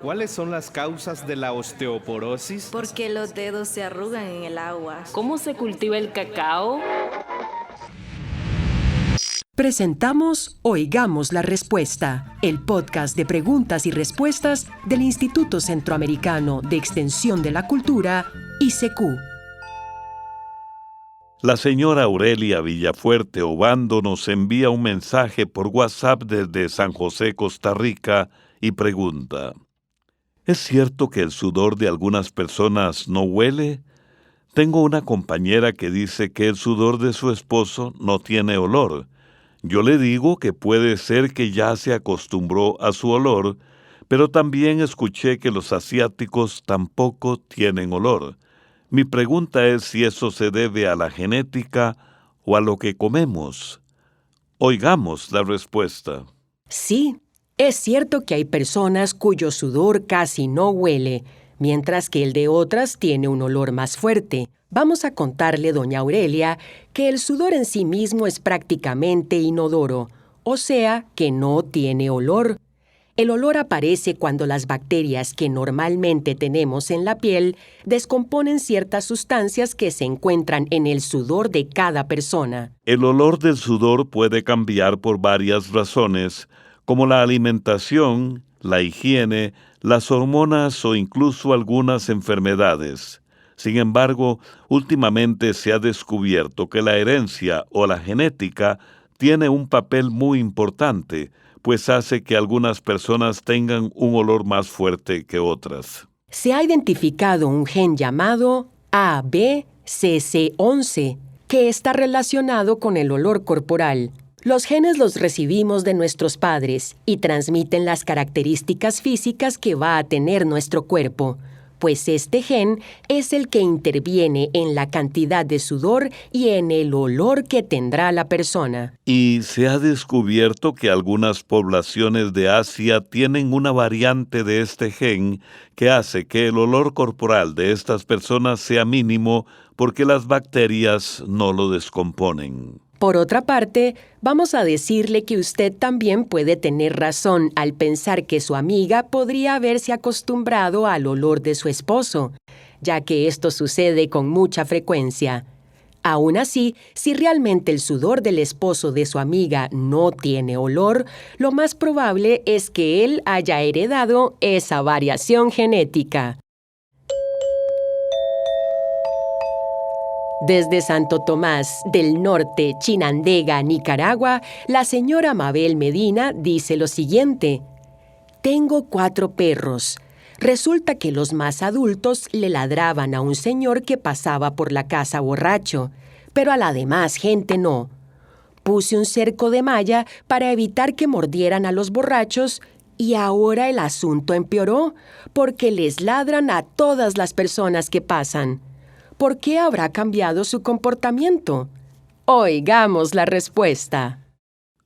¿Cuáles son las causas de la osteoporosis? Porque los dedos se arrugan en el agua. ¿Cómo se cultiva el cacao? Presentamos Oigamos la Respuesta, el podcast de preguntas y respuestas del Instituto Centroamericano de Extensión de la Cultura, ICQ. La señora Aurelia Villafuerte Obando nos envía un mensaje por WhatsApp desde San José, Costa Rica, y pregunta: ¿es cierto que el sudor de algunas personas no huele? Tengo una compañera que dice que el sudor de su esposo no tiene olor. Yo le digo que puede ser que ya se acostumbró a su olor, pero también escuché que los asiáticos tampoco tienen olor. Mi pregunta es si eso se debe a la genética o a lo que comemos. Oigamos la respuesta. Sí, es cierto que hay personas cuyo sudor casi no huele, mientras que el de otras tiene un olor más fuerte. Vamos a contarle, doña Aurelia, que el sudor en sí mismo es prácticamente inodoro, o sea, que no tiene olor. El olor aparece cuando las bacterias que normalmente tenemos en la piel descomponen ciertas sustancias que se encuentran en el sudor de cada persona. El olor del sudor puede cambiar por varias razones, como la alimentación, la higiene, las hormonas o incluso algunas enfermedades. Sin embargo, últimamente se ha descubierto que la herencia o la genética tiene un papel muy importante, pues hace que algunas personas tengan un olor más fuerte que otras. Se ha identificado un gen llamado ABCC11, que está relacionado con el olor corporal. Los genes los recibimos de nuestros padres y transmiten las características físicas que va a tener nuestro cuerpo, pues este gen es el que interviene en la cantidad de sudor y en el olor que tendrá la persona. Y se ha descubierto que algunas poblaciones de Asia tienen una variante de este gen que hace que el olor corporal de estas personas sea mínimo porque las bacterias no lo descomponen. Por otra parte, vamos a decirle que usted también puede tener razón al pensar que su amiga podría haberse acostumbrado al olor de su esposo, ya que esto sucede con mucha frecuencia. Aún así, si realmente el sudor del esposo de su amiga no tiene olor, lo más probable es que él haya heredado esa variación genética. Desde Santo Tomás del Norte, Chinandega, Nicaragua, la señora Mabel Medina dice lo siguiente: tengo 4 perros. Resulta que los más adultos le ladraban a un señor que pasaba por la casa borracho, pero a la demás gente no. Puse un cerco de malla para evitar que mordieran a los borrachos y ahora el asunto empeoró porque les ladran a todas las personas que pasan. ¿Por qué habrá cambiado su comportamiento? Oigamos la respuesta.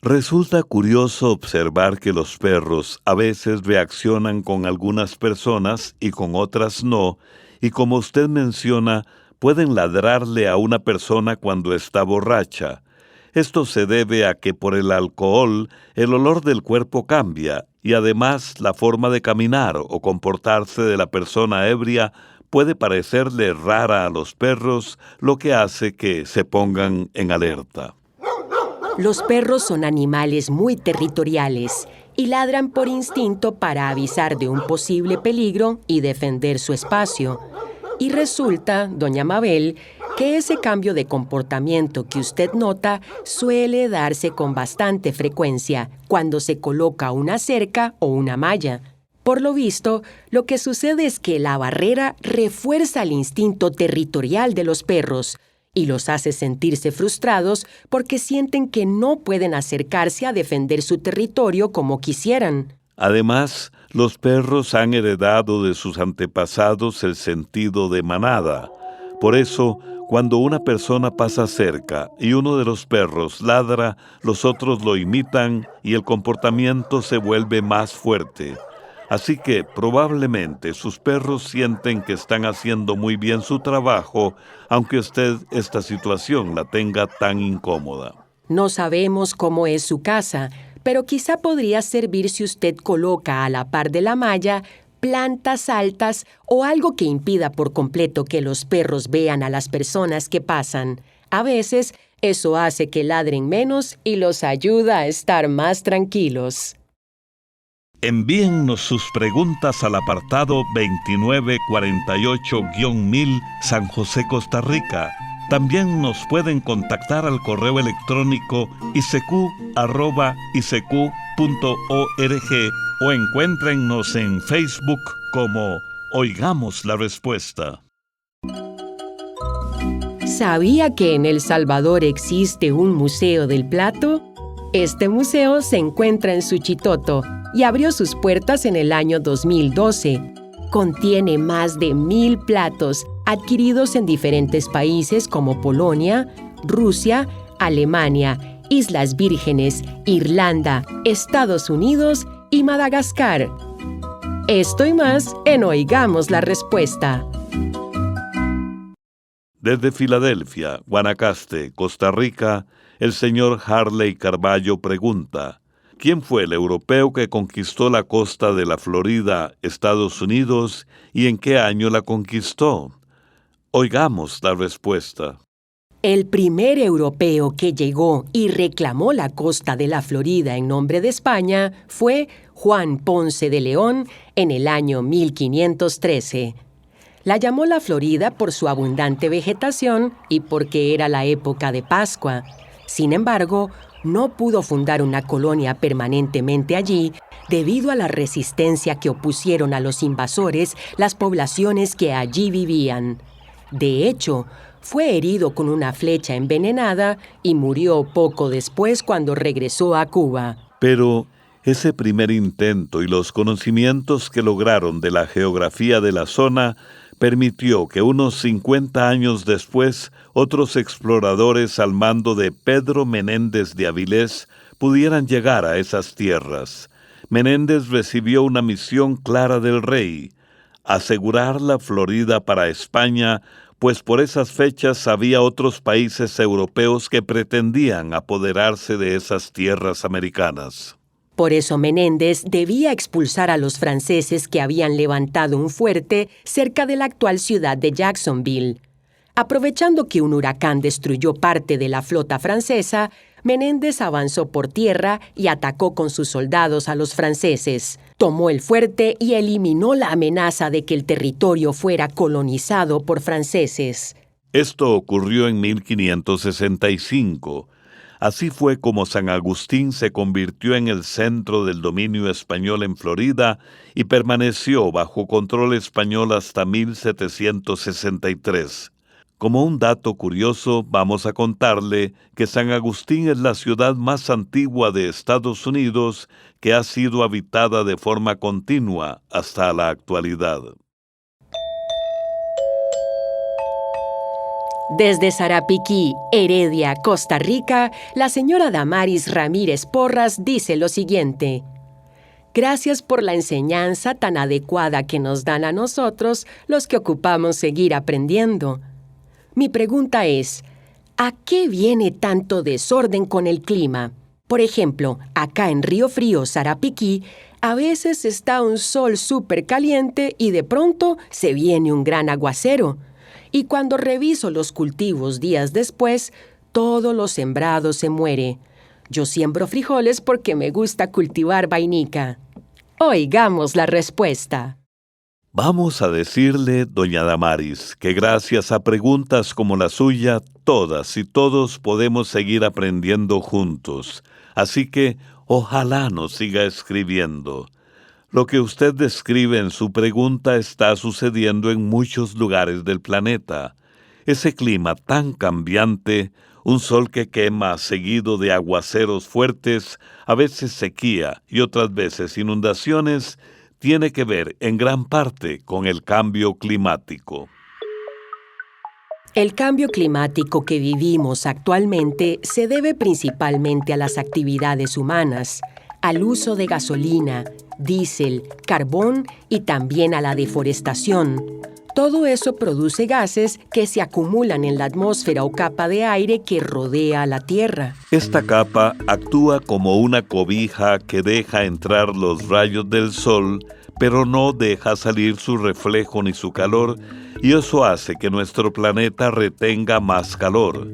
Resulta curioso observar que los perros a veces reaccionan con algunas personas y con otras no, y como usted menciona, pueden ladrarle a una persona cuando está borracha. Esto se debe a que por el alcohol el olor del cuerpo cambia y además la forma de caminar o comportarse de la persona ebria puede parecerle rara a los perros, lo que hace que se pongan en alerta. Los perros son animales muy territoriales y ladran por instinto para avisar de un posible peligro y defender su espacio. Y resulta, doña Mabel, que ese cambio de comportamiento que usted nota suele darse con bastante frecuencia cuando se coloca una cerca o una malla. Por lo visto, lo que sucede es que la barrera refuerza el instinto territorial de los perros y los hace sentirse frustrados porque sienten que no pueden acercarse a defender su territorio como quisieran. Además, los perros han heredado de sus antepasados el sentido de manada. Por eso, cuando una persona pasa cerca y uno de los perros ladra, los otros lo imitan y el comportamiento se vuelve más fuerte. Así que probablemente sus perros sienten que están haciendo muy bien su trabajo, aunque usted esta situación la tenga tan incómoda. No sabemos cómo es su casa, pero quizá podría servir si usted coloca a la par de la malla plantas altas o algo que impida por completo que los perros vean a las personas que pasan. A veces, eso hace que ladren menos y los ayuda a estar más tranquilos. Envíennos sus preguntas al apartado 2948-1000 San José, Costa Rica. También nos pueden contactar al correo electrónico isq@isq.org o encuéntrennos en Facebook como Oigamos la Respuesta. ¿Sabía que en El Salvador existe un museo del plato? Este museo se encuentra en Suchitoto y abrió sus puertas en el año 2012. Contiene más de 1000 platos adquiridos en diferentes países como Polonia, Rusia, Alemania, Islas Vírgenes, Irlanda, Estados Unidos y Madagascar. Esto y más en Oigamos la Respuesta. Desde Filadelfia, Guanacaste, Costa Rica, el señor Harley Carballo pregunta: ¿quién fue el europeo que conquistó la costa de la Florida, Estados Unidos, y en qué año la conquistó? Oigamos la respuesta. El primer europeo que llegó y reclamó la costa de la Florida en nombre de España fue Juan Ponce de León en el año 1513. La llamó la Florida por su abundante vegetación y porque era la época de Pascua. Sin embargo, no pudo fundar una colonia permanentemente allí debido a la resistencia que opusieron a los invasores las poblaciones que allí vivían. De hecho, fue herido con una flecha envenenada y murió poco después cuando regresó a Cuba. Pero ese primer intento y los conocimientos que lograron de la geografía de la zona permitió que unos 50 años después otros exploradores al mando de Pedro Menéndez de Avilés pudieran llegar a esas tierras. Menéndez recibió una misión clara del rey: asegurar la Florida para España, pues por esas fechas había otros países europeos que pretendían apoderarse de esas tierras americanas. Por eso Menéndez debía expulsar a los franceses que habían levantado un fuerte cerca de la actual ciudad de Jacksonville. Aprovechando que un huracán destruyó parte de la flota francesa, Menéndez avanzó por tierra y atacó con sus soldados a los franceses. Tomó el fuerte y eliminó la amenaza de que el territorio fuera colonizado por franceses. Esto ocurrió en 1565. Así fue como San Agustín se convirtió en el centro del dominio español en Florida y permaneció bajo control español hasta 1763. Como un dato curioso, vamos a contarle que San Agustín es la ciudad más antigua de Estados Unidos que ha sido habitada de forma continua hasta la actualidad. Desde Sarapiquí, Heredia, Costa Rica, la señora Damaris Ramírez Porras dice lo siguiente: gracias por la enseñanza tan adecuada que nos dan a nosotros, los que ocupamos seguir aprendiendo. Mi pregunta es, ¿a qué viene tanto desorden con el clima? Por ejemplo, acá en Río Frío, Sarapiquí, a veces está un sol súper caliente y de pronto se viene un gran aguacero. Y cuando reviso los cultivos días después, todo lo sembrado se muere. Yo siembro frijoles porque me gusta cultivar vainica. Oigamos la respuesta. Vamos a decirle, doña Damaris, que gracias a preguntas como la suya, todas y todos podemos seguir aprendiendo juntos. Así que, ojalá nos siga escribiendo. Lo que usted describe en su pregunta está sucediendo en muchos lugares del planeta. Ese clima tan cambiante, un sol que quema seguido de aguaceros fuertes, a veces sequía y otras veces inundaciones, tiene que ver en gran parte con el cambio climático. El cambio climático que vivimos actualmente se debe principalmente a las actividades humanas, al uso de gasolina, diésel, carbón y también a la deforestación. Todo eso produce gases que se acumulan en la atmósfera o capa de aire que rodea a la Tierra. Esta capa actúa como una cobija que deja entrar los rayos del sol, pero no deja salir su reflejo ni su calor, y eso hace que nuestro planeta retenga más calor.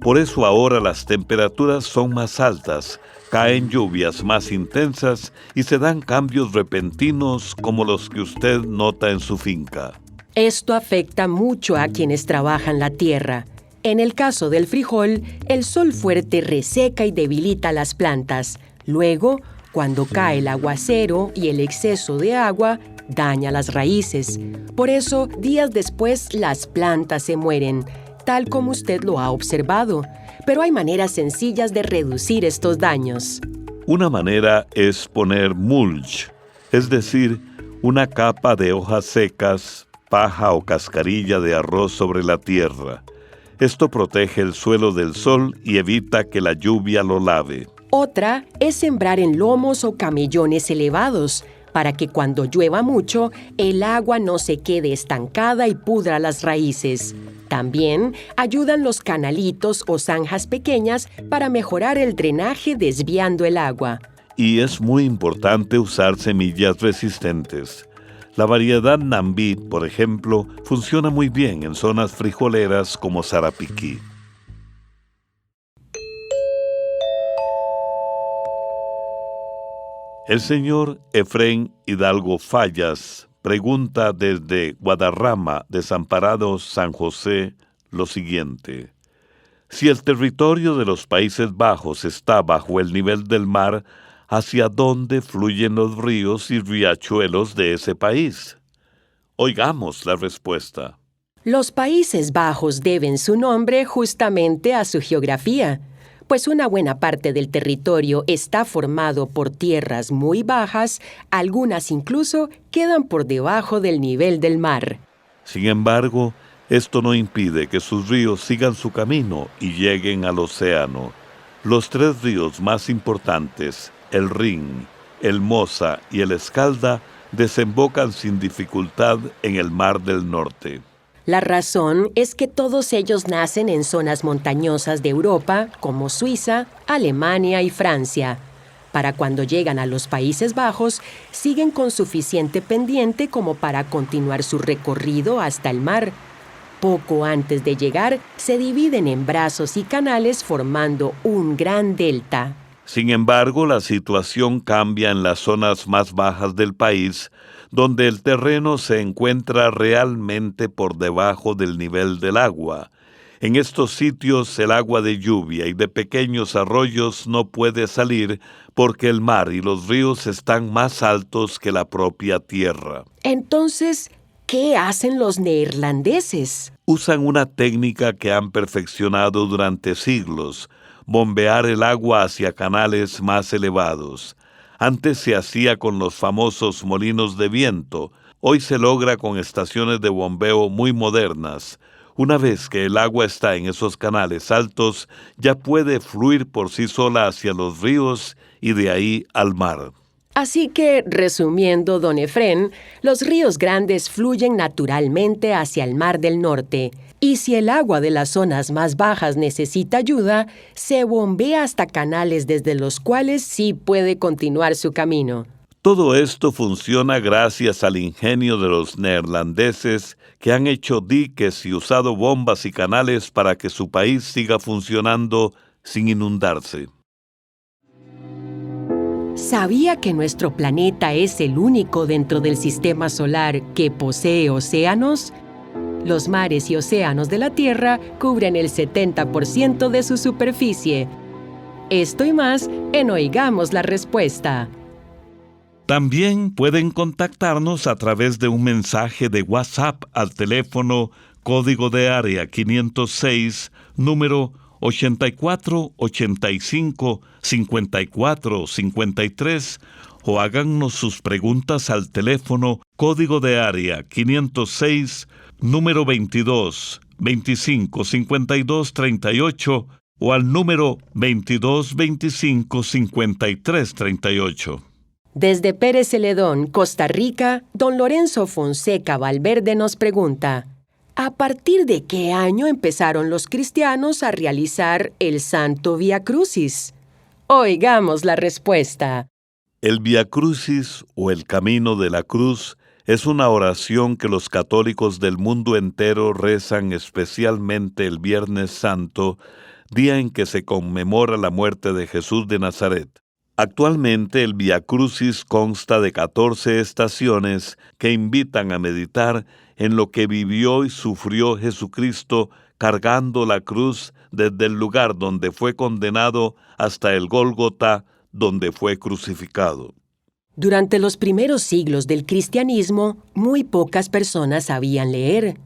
Por eso ahora las temperaturas son más altas, caen lluvias más intensas y se dan cambios repentinos como los que usted nota en su finca. Esto afecta mucho a quienes trabajan la tierra. En el caso del frijol, el sol fuerte reseca y debilita las plantas. Luego, cuando cae el aguacero y el exceso de agua, daña las raíces. Por eso, días después, las plantas se mueren, tal como usted lo ha observado. Pero hay maneras sencillas de reducir estos daños. Una manera es poner mulch, es decir, una capa de hojas secas, paja o cascarilla de arroz sobre la tierra. Esto protege el suelo del sol y evita que la lluvia lo lave. Otra es sembrar en lomos o camellones elevados, para que cuando llueva mucho, el agua no se quede estancada y pudra las raíces. También ayudan los canalitos o zanjas pequeñas para mejorar el drenaje desviando el agua. Y es muy importante usar semillas resistentes. La variedad Nambí, por ejemplo, funciona muy bien en zonas frijoleras como Sarapiquí. El señor Efrén Hidalgo Fallas pregunta desde Guadarrama, Desamparado, San José, lo siguiente. Si el territorio de los Países Bajos está bajo el nivel del mar, ¿hacia dónde fluyen los ríos y riachuelos de ese país? Oigamos la respuesta. Los Países Bajos deben su nombre justamente a su geografía, pues una buena parte del territorio está formado por tierras muy bajas, algunas incluso quedan por debajo del nivel del mar. Sin embargo, esto no impide que sus ríos sigan su camino y lleguen al océano. Los tres ríos más importantes, el Rin, el Mosa y el Escalda, desembocan sin dificultad en el Mar del Norte. La razón es que todos ellos nacen en zonas montañosas de Europa, como Suiza, Alemania y Francia. Para cuando llegan a los Países Bajos, siguen con suficiente pendiente como para continuar su recorrido hasta el mar. Poco antes de llegar, se dividen en brazos y canales formando un gran delta. Sin embargo, la situación cambia en las zonas más bajas del país, donde el terreno se encuentra realmente por debajo del nivel del agua. En estos sitios el agua de lluvia y de pequeños arroyos no puede salir porque el mar y los ríos están más altos que la propia tierra. Entonces, ¿qué hacen los neerlandeses? Usan una técnica que han perfeccionado durante siglos: bombear el agua hacia canales más elevados. Antes se hacía con los famosos molinos de viento, hoy se logra con estaciones de bombeo muy modernas. Una vez que el agua está en esos canales altos, ya puede fluir por sí sola hacia los ríos y de ahí al mar. Así que, resumiendo, don Efrén, los ríos grandes fluyen naturalmente hacia el Mar del Norte. Y si el agua de las zonas más bajas necesita ayuda, se bombea hasta canales desde los cuales sí puede continuar su camino. Todo esto funciona gracias al ingenio de los neerlandeses, que han hecho diques y usado bombas y canales para que su país siga funcionando sin inundarse. ¿Sabía que nuestro planeta es el único dentro del sistema solar que posee océanos? Los mares y océanos de la Tierra cubren el 70% de su superficie. Esto y más en Oigamos la Respuesta. También pueden contactarnos a través de un mensaje de WhatsApp al teléfono código de área 506, número 84 85 54 53, o háganos sus preguntas al teléfono código de área 506, número 22 25 52 38, o al número 22 25 53 38. Desde Pérez Celedón, Costa Rica, don Lorenzo Fonseca Valverde nos pregunta: ¿a partir de qué año empezaron los cristianos a realizar el Santo Vía Crucis? Oigamos la respuesta. El Vía Crucis o el Camino de la Cruz es una oración que los católicos del mundo entero rezan especialmente el Viernes Santo, día en que se conmemora la muerte de Jesús de Nazaret. Actualmente el Vía Crucis consta de 14 estaciones que invitan a meditar en lo que vivió y sufrió Jesucristo cargando la cruz desde el lugar donde fue condenado hasta el Gólgota, donde fue crucificado. Durante los primeros siglos del cristianismo, muy pocas personas sabían leer.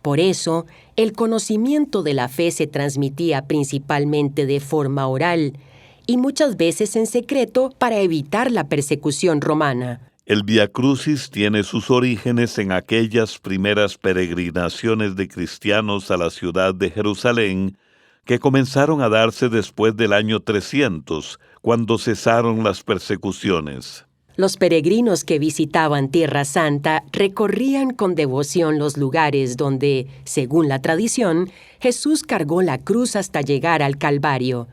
Por eso, el conocimiento de la fe se transmitía principalmente de forma oral y muchas veces en secreto para evitar la persecución romana. El Vía Crucis tiene sus orígenes en aquellas primeras peregrinaciones de cristianos a la ciudad de Jerusalén, que comenzaron a darse después del año 300, cuando cesaron las persecuciones. Los peregrinos que visitaban Tierra Santa recorrían con devoción los lugares donde, según la tradición, Jesús cargó la cruz hasta llegar al Calvario.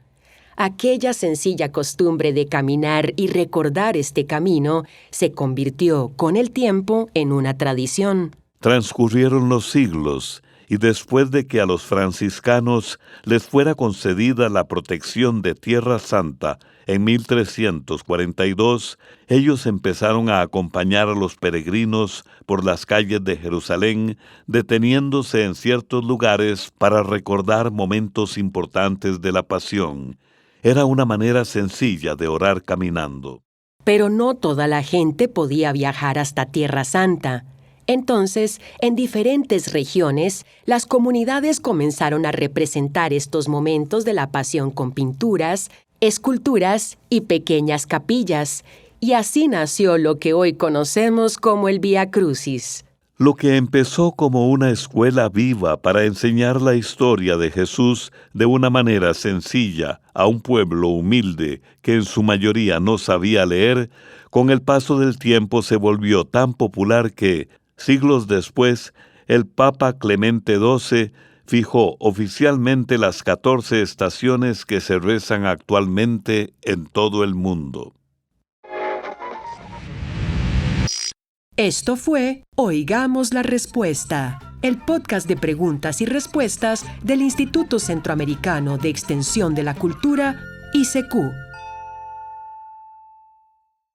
Aquella sencilla costumbre de caminar y recordar este camino se convirtió, con el tiempo, en una tradición. Transcurrieron los siglos, y después de que a los franciscanos les fuera concedida la protección de Tierra Santa en 1342, ellos empezaron a acompañar a los peregrinos por las calles de Jerusalén, deteniéndose en ciertos lugares para recordar momentos importantes de la Pasión. Era una manera sencilla de orar caminando. Pero no toda la gente podía viajar hasta Tierra Santa. Entonces, en diferentes regiones, las comunidades comenzaron a representar estos momentos de la Pasión con pinturas, esculturas y pequeñas capillas, y así nació lo que hoy conocemos como el Vía Crucis. Lo que empezó como una escuela viva para enseñar la historia de Jesús de una manera sencilla a un pueblo humilde que en su mayoría no sabía leer, con el paso del tiempo se volvió tan popular que, siglos después, el Papa Clemente XII fijó oficialmente las 14 estaciones que se rezan actualmente en todo el mundo. Esto fue Oigamos la Respuesta, el podcast de preguntas y respuestas del Instituto Centroamericano de Extensión de la Cultura, ICQ.